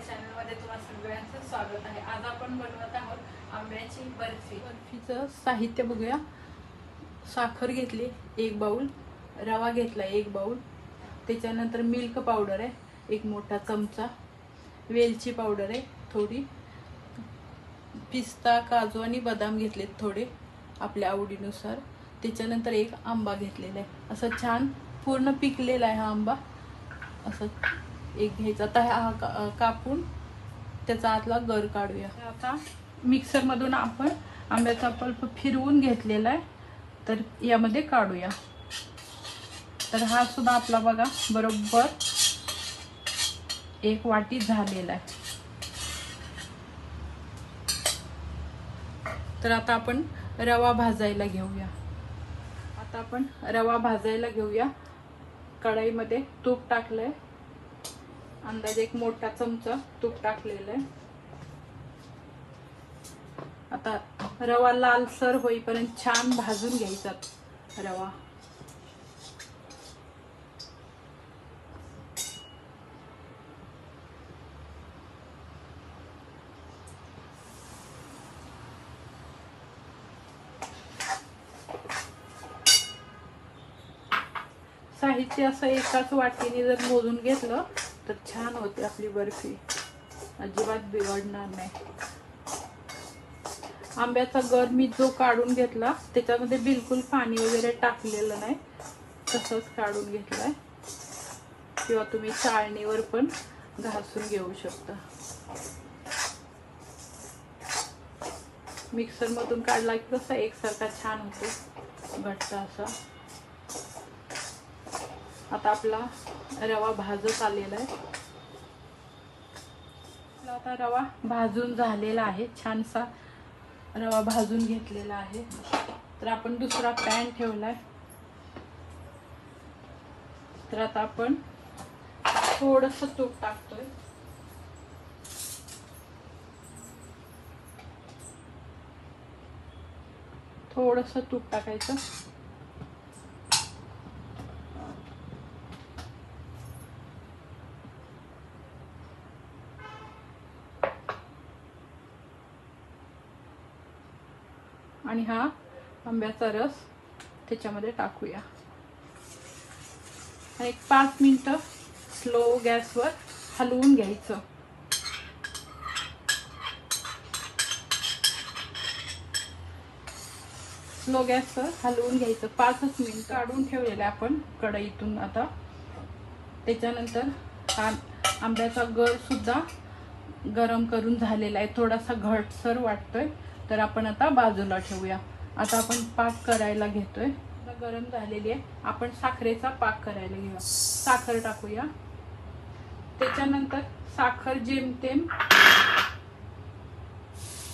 चॅनलमध्ये तुम्हा सगळ्यांचं स्वागत आहे। आज आपण बनवत आहोत आंब्याची बर्फी। बर्फीचं साहित्य बघूया। साखर घेतली 1 बाउल, रवा घेतला 1 बाउल, त्याच्यानंतर मिल्क पावडर आहे 1 मोठा चमचा, वेलची पावडर आहे थोडी, पिस्ता, काजू आणि बदाम घेतलेत थोडे आपल्या आवडीनुसार, त्याच्यानंतर 1 आंबा घेतलेला आहे। असं छान पूर्ण पिकलेला आहे हा आंबा। असं एक घ्यायचा, आता हा कापून त्याचा आतला गर काढूया। आता मिक्सर मधून आपण आंब्याचा पल्प फिरवून घेतलेला आहे, तर यामध्ये काढूया। तर हा सुद्धा आपला बघा बरोबर 1 वाटी झालेला आहे। तर आता आपण रवा भाजायला घेऊया। आता आपण रवा भाजायला घेऊया। कढईमध्ये तूप टाकलंय, अंदाजे 1 मोठा चमचा तूप टाकलेलं आहे। आता रवा लालसर होईपर्यंत छान भाजून घ्यायचा रवा। साहित्य असं एकाच वाटीने जर मोजून घेतलं तर छान होते आपली बर्फी, अजिबात बिघडणार नाही। आंब्याचा गर मी जो काढून घेतला त्याच्यामध्ये बिलकुल पाणी वगैरे टाकलेलं नाही, तसंच काढून घेतलाय, किंवा तुम्ही चाळणीवर पण घासून घेऊ शकता। मिक्सर मधून काढला की कसा एकसारखा छान होतो, घट्ट असा। आता आपला रवा भाजत आलेला आहे। आता रवा भाजून झालेला आहे, छानसा रवा भाजून घेतलेला आहे। तर आपण दुसरा पॅन ठेवलाय। तर आता आपण थोडंसं तूप टाकतोय, थोडंसं तूप टाकायचं। आणि हा आंब्याचा रस त्याच्यामध्ये टाकूया आणि 1 5 मिनिटं स्लो गॅसवर हलवून घ्यायचं। स्लो गॅसवर हलवून घ्यायचं 5 मिनिट। काढून ठेवलेलं आपण कढईतून आता। त्याच्यानंतर हा आंब्याचा गर सुद्धा गरम करून झालेला आहे, थोडासा घटसर वाटतोय, तर आपण आता बाजूला ठेवूया। आता आपण पाक करायला घेतोय। आता गरम झालेली आहे, आपण साखरेचा पाक करायला घेऊया। साखर टाकूया, त्याच्यानंतर साखर जेमतेम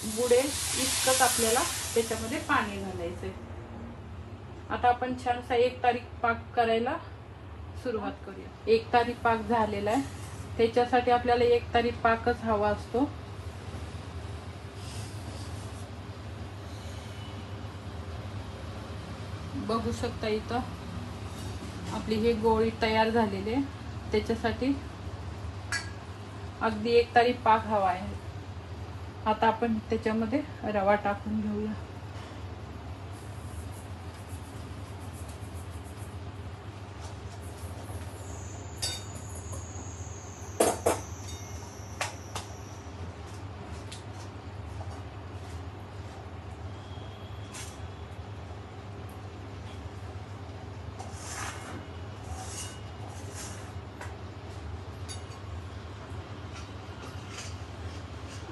बुडेल इतकंच आपल्याला त्याच्यामध्ये पाणी घालायचंय। आता आपण छानसा 1 तारी पाक करायला सुरुवात करूया। 1 तारी पाक झालेला आहे, त्याच्यासाठी आपल्याला 1 तारी पाकच हवा असतो। बघू शकता इथं आपली हे गोळी तयार झालेली आहे, त्याच्यासाठी अगदी 1 तारी पाक हवा आहे। आता आपण त्याच्यामध्ये रवा टाकून घेऊया।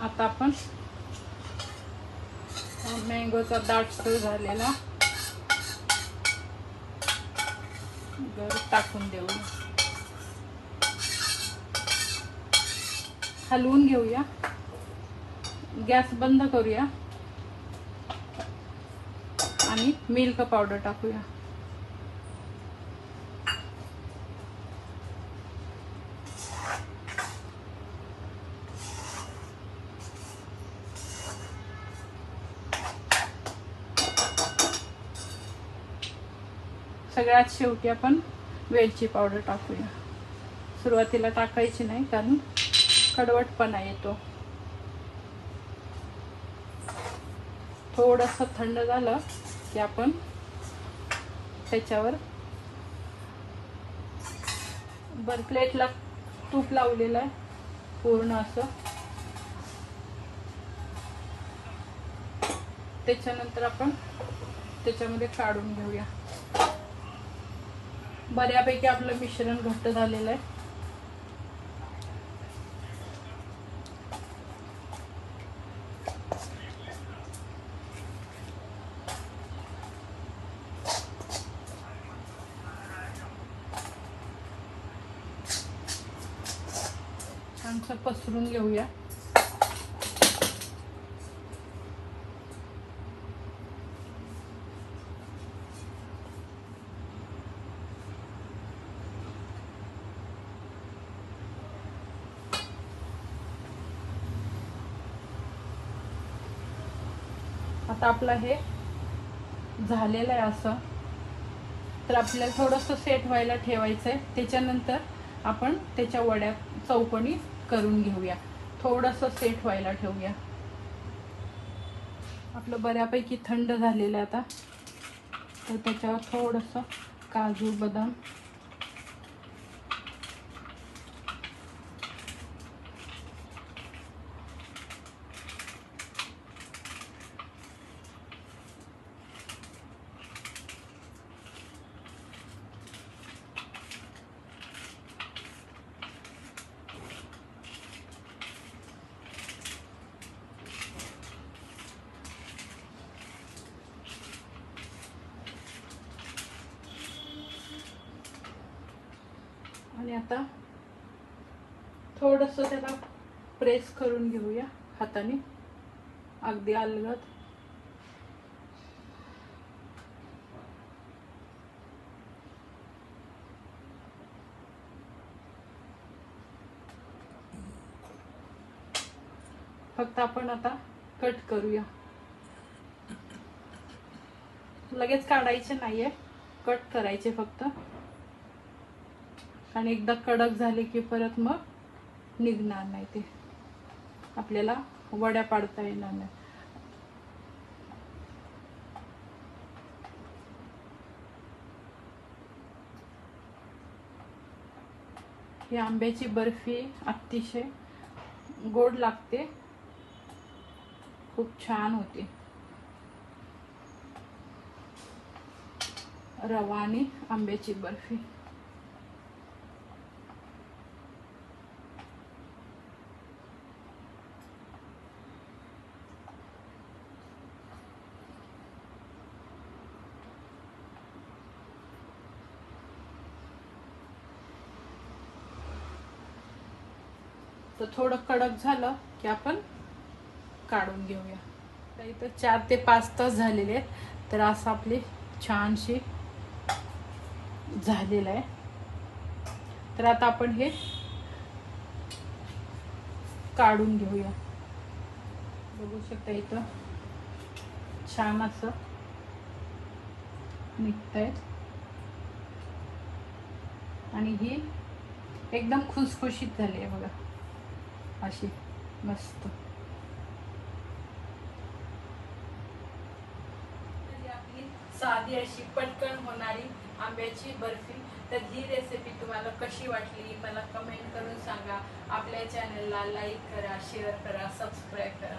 आता आपण मँगोचा दाटसर झालेला गर टाकून देऊया, हलवून घेऊया, गॅस बंद करूया आणि मिल्क पावडर टाकूया। सगळ्यात शेवटी आपण वेलची पावडर टाकूया। सुरुवातीला टाकायची नाही, कारण कडवटपणा येतो. थोडंसं थंड झालं की आपण त्याच्यावर प्लेटला तूप लावलेलं आहे पूर्ण असं. त्याच्यानंतर आपण त्याच्यामध्ये काढून घेऊया. बऱ्यापैकी आपलं मिश्रण घट्ट झालेलं आहे. छानसं पसरून घेऊया. आता आपलं हे झालेलं आहे असं. तर आपल्याला थोडंसं सेट व्हायला ठेवायचं आहे. त्याच्यानंतर आपण त्याच्या वड्या चौकोनी करून घेऊया. थोडंसं सेट व्हायला ठेवूया. आपलं बऱ्यापैकी थंड झालेलं आहे आता. तर त्याच्यावर थोडंसं काजू बदाम आणि आता थोडंसं त्याला प्रेस करून घेऊया हाताने, अगदी अलगद. फक्त आपण आता कट करूया. लगेच काढायचे नाहीये, कट करायचे फक्त. आणि एकदा कडक झाले की परत मग निघणार नाही, ते आपल्याला वड्या पाडता येणार नाही. ही आंब्याची बर्फी अतिशय गोड लागते, खूप छान होते. रवा आणि आंब्याची बर्फी. तर थोडं कडक झालं की आपण काढून घेऊया. तर इथं 4 ते 5 तास झालेले आहेत. तर असं आपली छानशी झालेलं आहे. तर आता आपण हे काढून घेऊया. बघू शकता इथं छान असं निघतंय. आणि ही एकदम खुसखुशीत झाली आहे बघा, अशी मस्त. आपली साधी अशी पटकन होणारी आंब्याची बर्फी. तर ही रेसिपी तुम्हाला कशी वाटली मला कमेंट करून सांगा. आपल्या चॅनलला लाईक करा, शेअर करा, सबस्क्राईब करा.